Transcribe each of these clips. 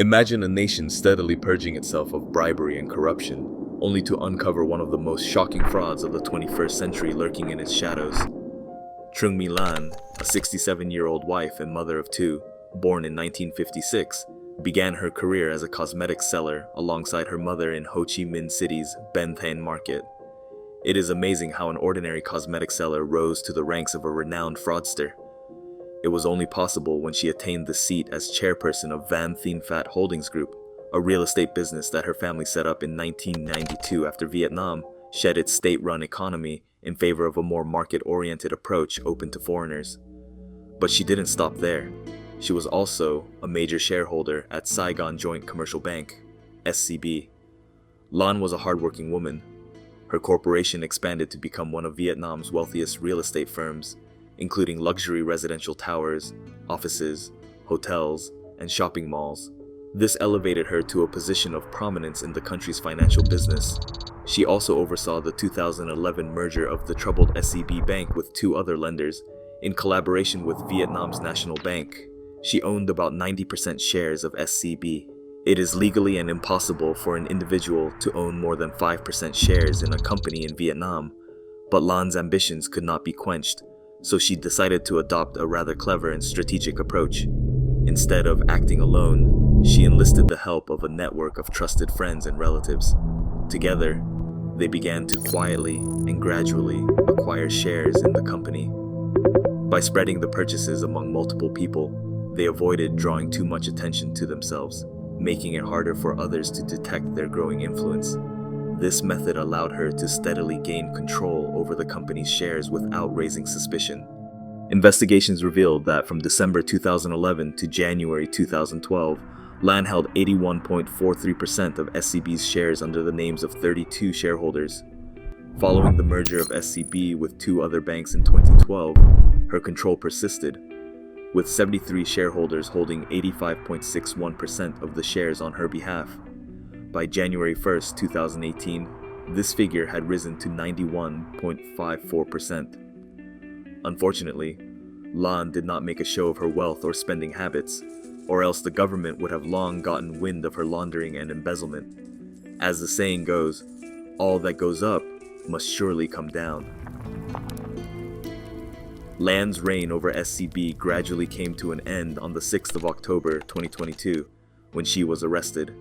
Imagine a nation steadily purging itself of bribery and corruption, only to uncover one of the most shocking frauds of the 21st century lurking in its shadows. Truong My Lan, a 67-year-old wife and mother of two, born in 1956, began her career as a cosmetics seller alongside her mother in Ho Chi Minh City's Ben Thanh market. It is amazing how an ordinary cosmetics seller rose to the ranks of a renowned fraudster. It was only possible when she attained the seat as chairperson of Van Thien Phat Holdings Group, a real estate business that her family set up in 1992 after Vietnam shed its state-run economy in favor of a more market-oriented approach open to foreigners. But she didn't stop there. She was also a major shareholder at Saigon Joint Commercial Bank, SCB. Lan was a hardworking woman. Her corporation expanded to become one of Vietnam's wealthiest real estate firms, including luxury residential towers, offices, hotels, and shopping malls. This elevated her to a position of prominence in the country's financial business. She also oversaw the 2011 merger of the troubled SCB Bank with two other lenders, in collaboration with Vietnam's National Bank. She owned about 90% shares of SCB. It is legally and impossible for an individual to own more than 5% shares in a company in Vietnam, but Lan's ambitions could not be quenched, so she decided to adopt a rather clever and strategic approach. Instead of acting alone, she enlisted the help of a network of trusted friends and relatives. Together, they began to quietly and gradually acquire shares in the company. By spreading the purchases among multiple people, they avoided drawing too much attention to themselves, making it harder for others to detect their growing influence. This method allowed her to steadily gain control over the company's shares without raising suspicion. Investigations revealed that from December 2011 to January 2012, Lan held 81.43% of SCB's shares under the names of 32 shareholders. Following the merger of SCB with two other banks in 2012, her control persisted, with 73 shareholders holding 85.61% of the shares on her behalf. By January 1, 2018, this figure had risen to 91.54%. Unfortunately, Lan did not make a show of her wealth or spending habits, or else the government would have long gotten wind of her laundering and embezzlement. As the saying goes, all that goes up must surely come down. Lan's reign over SCB gradually came to an end on the 6th of October 2022, when she was arrested.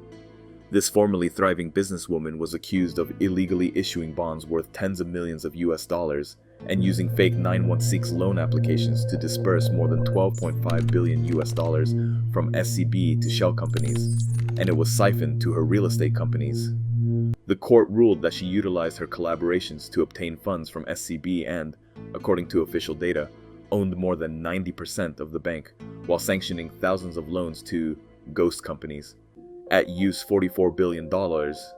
This formerly thriving businesswoman was accused of illegally issuing bonds worth tens of millions of US dollars and using fake 916 loan applications to disperse more than 12.5 billion US dollars from SCB to shell companies, and it was siphoned to her real estate companies. The court ruled that she utilized her collaborations to obtain funds from SCB and, according to official data, owned more than 90% of the bank, while sanctioning thousands of loans to ghost companies. At US $44 billion,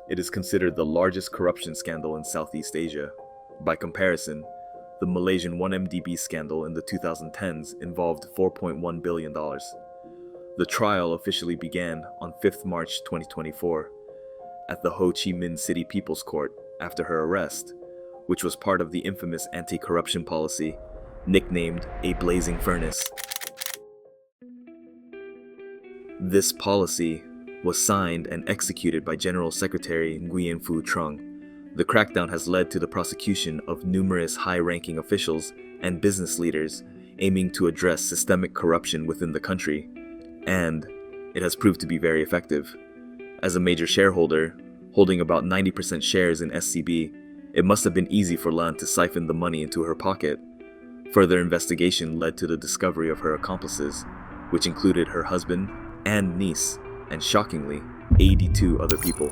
it is considered the largest corruption scandal in Southeast Asia. By comparison, the Malaysian 1MDB scandal in the 2010s involved $4.1 billion. The trial officially began on 5th March 2024 at the Ho Chi Minh City People's Court after her arrest, which was part of the infamous anti-corruption policy, nicknamed a blazing furnace. This policy was signed and executed by General Secretary Nguyen Phu Trong. The crackdown has led to the prosecution of numerous high-ranking officials and business leaders aiming to address systemic corruption within the country, and it has proved to be very effective. As a major shareholder, holding about 90% shares in SCB, it must have been easy for Lan to siphon the money into her pocket. Further investigation led to the discovery of her accomplices, which included her husband and niece, and shockingly, 82 other people.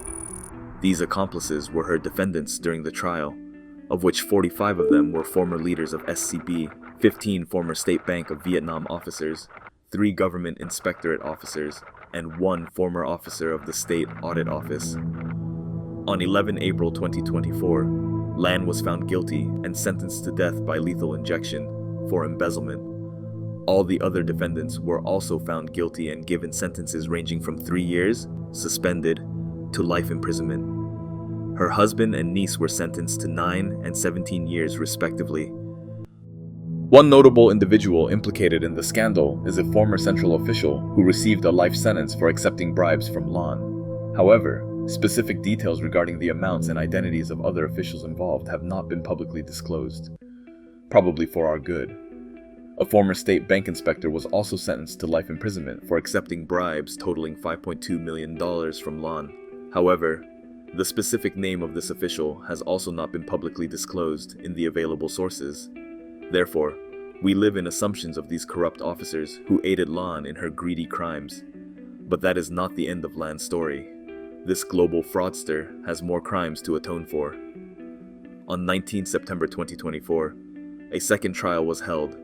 These accomplices were her defendants during the trial, of which 45 of them were former leaders of SCB, 15 former State Bank of Vietnam officers, 3 government inspectorate officers, and 1 former officer of the State Audit Office. On 11 April 2024, Lan was found guilty and sentenced to death by lethal injection for embezzlement. All the other defendants were also found guilty and given sentences ranging from 3 years, suspended, to life imprisonment. Her husband and niece were sentenced to 9 and 17 years respectively. One notable individual implicated in the scandal is a former central official who received a life sentence for accepting bribes from Lan. However, specific details regarding the amounts and identities of other officials involved have not been publicly disclosed, probably for our good. A former state bank inspector was also sentenced to life imprisonment for accepting bribes totaling $5.2 million from Lan. However, the specific name of this official has also not been publicly disclosed in the available sources. Therefore, we live in assumptions of these corrupt officers who aided Lan in her greedy crimes. But that is not the end of Lan's story. This global fraudster has more crimes to atone for. On 19 September 2024, a second trial was held,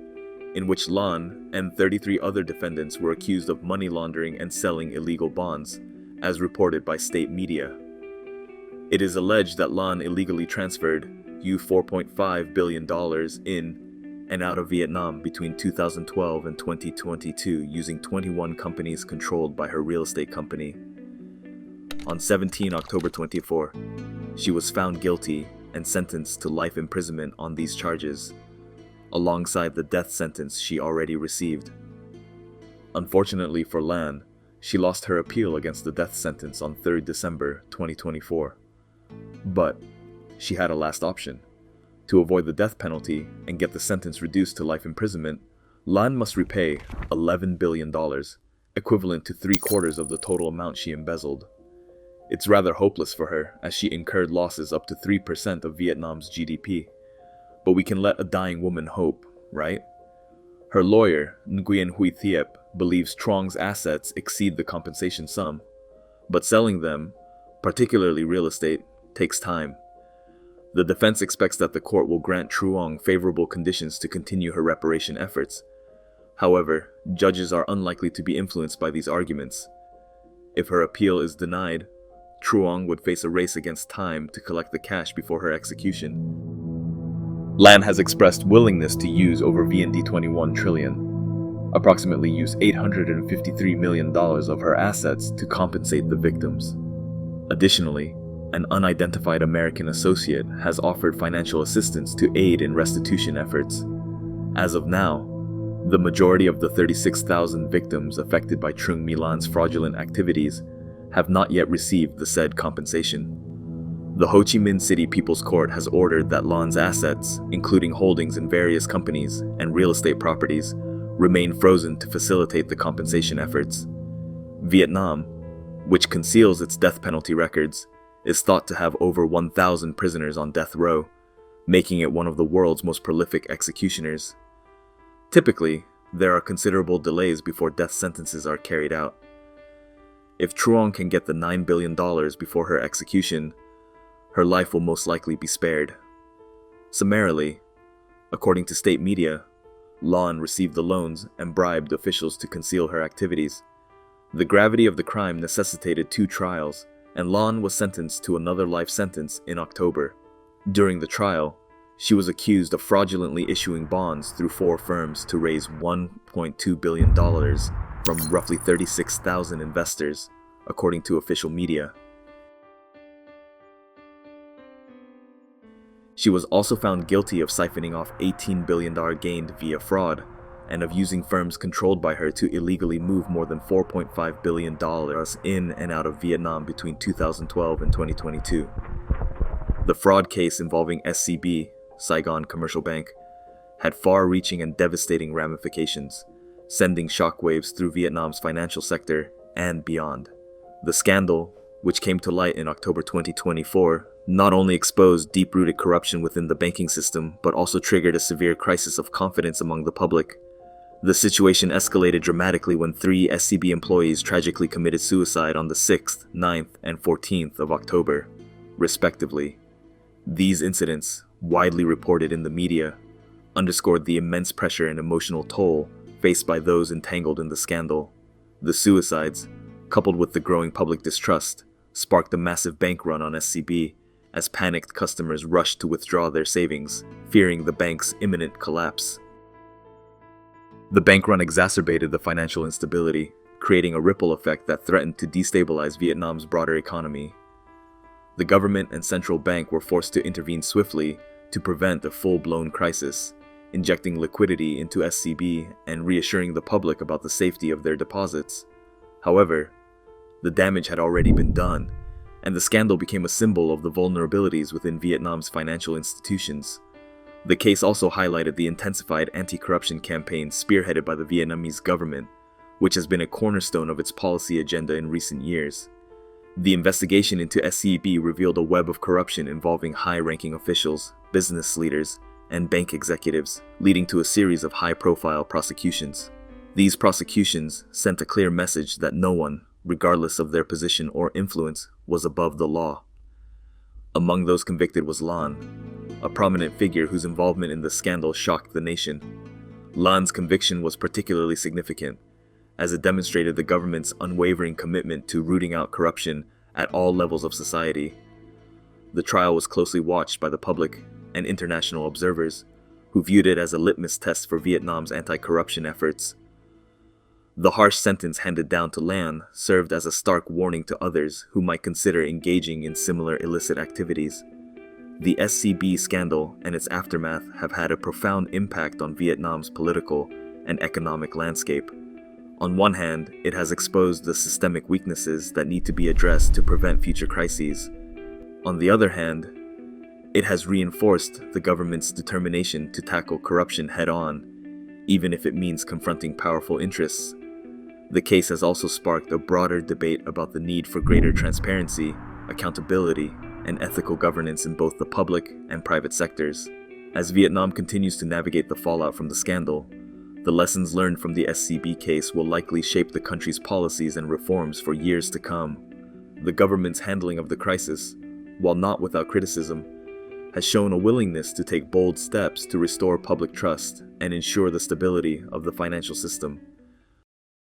in which Lan and 33 other defendants were accused of money laundering and selling illegal bonds, as reported by state media. It is alleged that Lan illegally transferred $4.5 billion in and out of Vietnam between 2012 and 2022 using 21 companies controlled by her real estate company. On 17 October 24, she was found guilty and sentenced to life imprisonment on these charges, alongside the death sentence she already received. Unfortunately for Lan, she lost her appeal against the death sentence on 3 December 2024. But she had a last option. To avoid the death penalty and get the sentence reduced to life imprisonment, Lan must repay $11 billion, equivalent to 3/4 of the total amount she embezzled. It's rather hopeless for her, as she incurred losses up to 3% of Vietnam's GDP. But we can let a dying woman hope, right? Her lawyer, Nguyen Huy Thiep, believes Truong's assets exceed the compensation sum, but selling them, particularly real estate, takes time. The defense expects that the court will grant Truong favorable conditions to continue her reparation efforts. However, judges are unlikely to be influenced by these arguments. If her appeal is denied, Truong would face a race against time to collect the cash before her execution. Lan has expressed willingness to use over VND 21 trillion, approximately use $853 million of her assets to compensate the victims. Additionally, an unidentified American associate has offered financial assistance to aid in restitution efforts. As of now, the majority of the 36,000 victims affected by Truong My Lan's fraudulent activities have not yet received the said compensation. The Ho Chi Minh City People's Court has ordered that Lan's assets, including holdings in various companies and real estate properties, remain frozen to facilitate the compensation efforts. Vietnam, which conceals its death penalty records, is thought to have over 1,000 prisoners on death row, making it one of the world's most prolific executioners. Typically, there are considerable delays before death sentences are carried out. If Truong can get the $9 billion before her execution, her life will most likely be spared. Summarily, according to state media, Lan received the loans and bribed officials to conceal her activities. The gravity of the crime necessitated 2 trials, and Lan was sentenced to another life sentence in October. During the trial, she was accused of fraudulently issuing bonds through 4 firms to raise $1.2 billion from roughly 36,000 investors, according to official media. She was also found guilty of siphoning off $18 billion gained via fraud, and of using firms controlled by her to illegally move more than $4.5 billion in and out of Vietnam between 2012 and 2022. The fraud case involving SCB, Saigon Commercial Bank, had far-reaching and devastating ramifications, sending shockwaves through Vietnam's financial sector and beyond. The scandal, which came to light in October 2024, not only exposed deep-rooted corruption within the banking system, but also triggered a severe crisis of confidence among the public. The situation escalated dramatically when 3 SCB employees tragically committed suicide on the 6th, 9th, and 14th of October, respectively. These incidents, widely reported in the media, underscored the immense pressure and emotional toll faced by those entangled in the scandal. The suicides, coupled with the growing public distrust, sparked a massive bank run on SCB as panicked customers rushed to withdraw their savings, fearing the bank's imminent collapse. The bank run exacerbated the financial instability, creating a ripple effect that threatened to destabilize Vietnam's broader economy. The government and central bank were forced to intervene swiftly to prevent a full-blown crisis, injecting liquidity into SCB and reassuring the public about the safety of their deposits. However, the damage had already been done, and the scandal became a symbol of the vulnerabilities within Vietnam's financial institutions. The case also highlighted the intensified anti-corruption campaign spearheaded by the Vietnamese government, which has been a cornerstone of its policy agenda in recent years. The investigation into SCB revealed a web of corruption involving high-ranking officials, business leaders, and bank executives, leading to a series of high-profile prosecutions. These prosecutions sent a clear message that no one, regardless of their position or influence, was above the law. Among those convicted was Lan, a prominent figure whose involvement in the scandal shocked the nation. Lan's conviction was particularly significant, as it demonstrated the government's unwavering commitment to rooting out corruption at all levels of society. The trial was closely watched by the public and international observers, who viewed it as a litmus test for Vietnam's anti-corruption efforts. The harsh sentence handed down to Lan served as a stark warning to others who might consider engaging in similar illicit activities. The SCB scandal and its aftermath have had a profound impact on Vietnam's political and economic landscape. On one hand, it has exposed the systemic weaknesses that need to be addressed to prevent future crises. On the other hand, it has reinforced the government's determination to tackle corruption head-on, even if it means confronting powerful interests. The case has also sparked a broader debate about the need for greater transparency, accountability, and ethical governance in both the public and private sectors. As Vietnam continues to navigate the fallout from the scandal, the lessons learned from the SCB case will likely shape the country's policies and reforms for years to come. The government's handling of the crisis, while not without criticism, has shown a willingness to take bold steps to restore public trust and ensure the stability of the financial system.